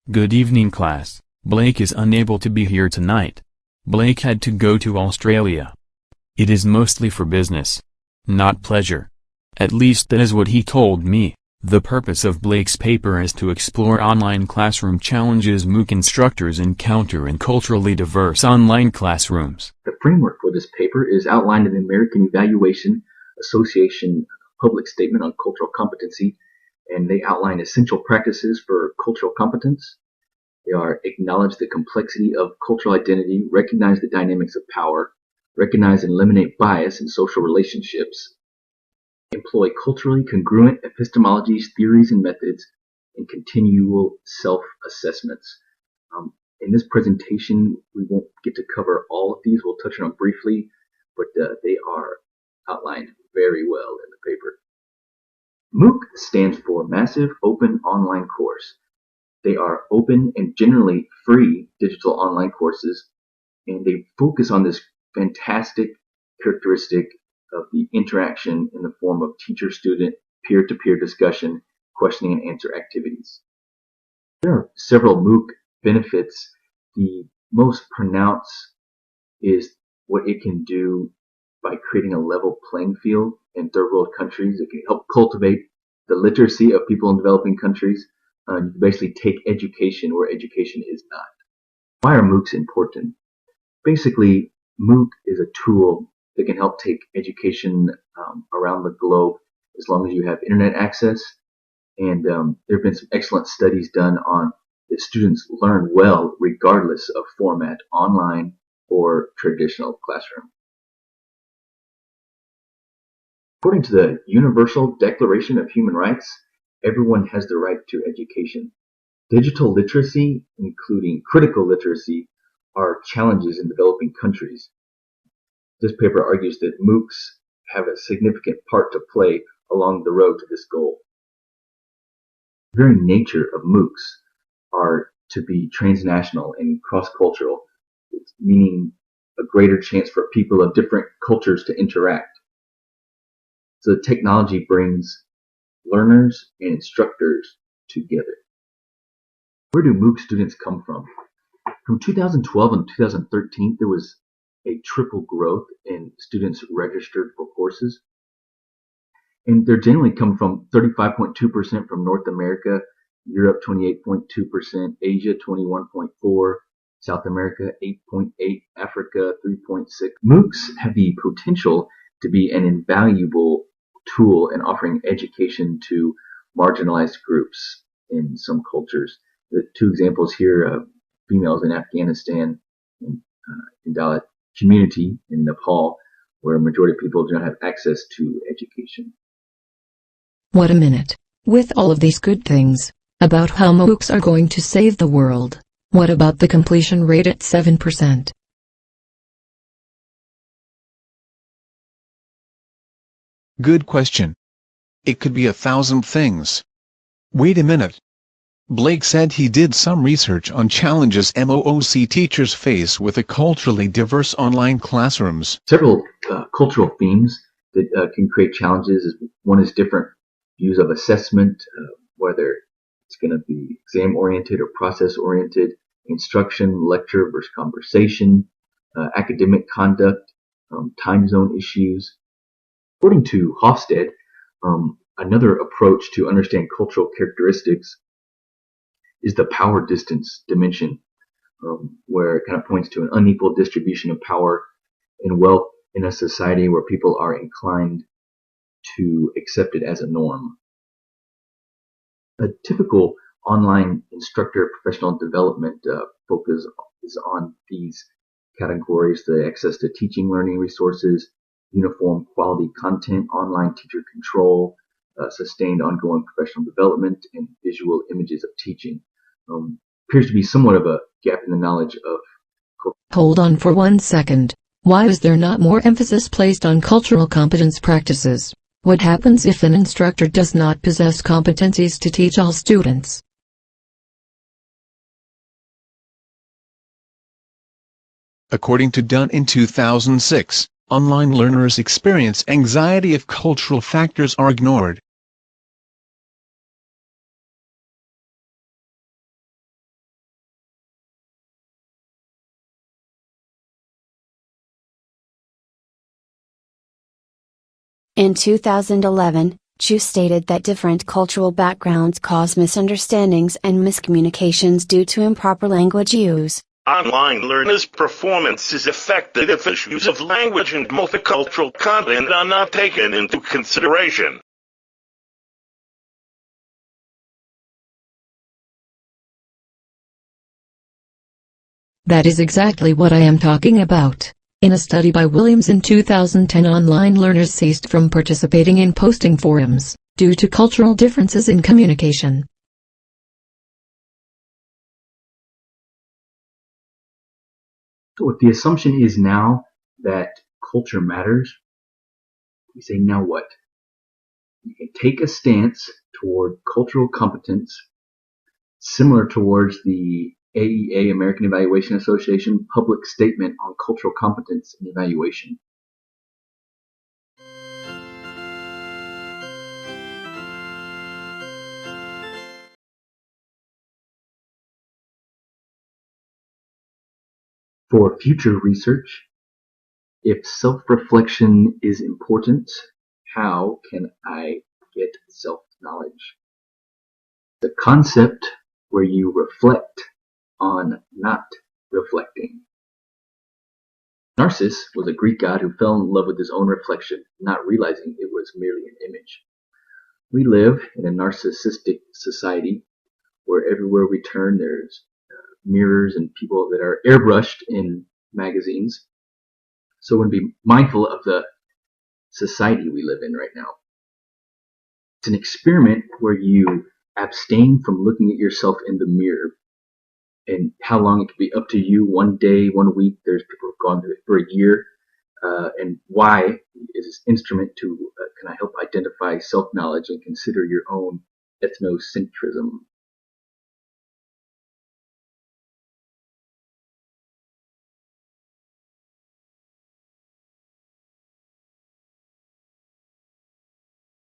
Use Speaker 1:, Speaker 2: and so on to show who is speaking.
Speaker 1: Good evening class. Blake is unable to be here tonight. Blake had to go to Australia. It is mostly for business, not pleasure. At least that is what he told me. The purpose of Blake's paper is to explore online classroom challenges MOOC instructors encounter in culturally diverse online classrooms.
Speaker 2: The framework for this paper is outlined in the American Evaluation Association Public Statement on Cultural Competency, and they outline essential practices for cultural competence. They are acknowledge the complexity of cultural identity, recognize the dynamics of power, recognize and eliminate bias in social relationships, employ culturally congruent epistemologies, theories, and methods, and continual self-assessments. In this presentation, we won't get to cover all of these. We'll touch on them briefly, but they are outlined very well in the paper. MOOC stands for Massive Open Online Course. They are open and generally free digital online courses, and they focus on this fantastic characteristic of the interaction in the form of teacher-student, peer-to-peer discussion, questioning and answer activities. There are several MOOC benefits. The most pronounced is what it can do by creating a level playing field in third world countries. It can help cultivate the literacy of people in developing countries. You basically take education where education is not. Why are MOOCs important? Basically, MOOC is a tool that can help take education around the globe as long as you have internet access. And there have been some excellent studies done on that students learn well regardless of format, online or traditional classroom. According to the Universal Declaration of Human Rights, everyone has the right to education. Digital literacy, including critical literacy, are challenges in developing countries. This paper argues that MOOCs have a significant part to play along the road to this goal. The very nature of MOOCs are to be transnational and cross-cultural, meaning a greater chance for people of different cultures to interact. So the technology brings learners and instructors together. Where do MOOC students come from? From 2012 and 2013, there was a triple growth in students registered for courses. And they're generally come from 35.2% from North America, Europe 28.2%, Asia 21.4%, South America 8.8%, Africa 3.6%. MOOCs have the potential to be an invaluable tool in offering education to marginalized groups in some cultures. The two examples here, females in Afghanistan and in Dalit community in Nepal, where a majority of people do not have access to education.
Speaker 3: What a minute. With all of these good things about how MOOCs are going to save the world, what about the completion rate at 7%?
Speaker 4: Good question. It could be 1,000 things. Wait a minute. Blake said he did some research on challenges MOOC teachers face with the culturally diverse online classrooms.
Speaker 2: Several cultural themes that can create challenges. One is different views of assessment, whether it's going to be exam-oriented or process-oriented, instruction, lecture versus conversation, academic conduct, time zone issues. According to Hofstede, another approach to understand cultural characteristics is the power distance dimension, where it kind of points to an unequal distribution of power and wealth in a society where people are inclined to accept it as a norm. A typical online instructor professional development focus is on these categories: the access to teaching learning resources, uniform quality content, online teacher control, sustained ongoing professional development, and visual images of teaching. Appears to be somewhat of a gap in the knowledge of culture.
Speaker 3: Hold on for 1 second. Why is there not more emphasis placed on cultural competence practices? What happens if an instructor does not possess competencies to teach all students?
Speaker 4: According to Dunn in 2006, online learners experience anxiety if cultural factors are ignored.
Speaker 5: In 2011, Chu stated that different cultural backgrounds cause misunderstandings and miscommunications due to improper language use.
Speaker 6: Online learners' performance is affected if issues of language and multicultural content are not taken into consideration.
Speaker 3: That is exactly what I am talking about. In a study by Williams in 2010, online learners ceased from participating in posting forums, due to cultural differences in communication.
Speaker 2: So if the assumption is now that culture matters, we say now what? You can take a stance toward cultural competence similar towards the AEA, American Evaluation Association, public statement on cultural competence and evaluation. For future research, if self-reflection is important, how can I get self-knowledge? The concept where you reflect on not reflecting. Narcissus was a Greek god who fell in love with his own reflection, not realizing it was merely an image. We live in a narcissistic society where everywhere we turn there's mirrors and people that are airbrushed in magazines. So we want to be mindful of the society we live in right now. It's an experiment where you abstain from looking at yourself in the mirror, and how long it could be up to you. One day, 1 week, there's people who've gone through it for a year. And why is this instrument to kind of help identify self-knowledge and consider your own ethnocentrism.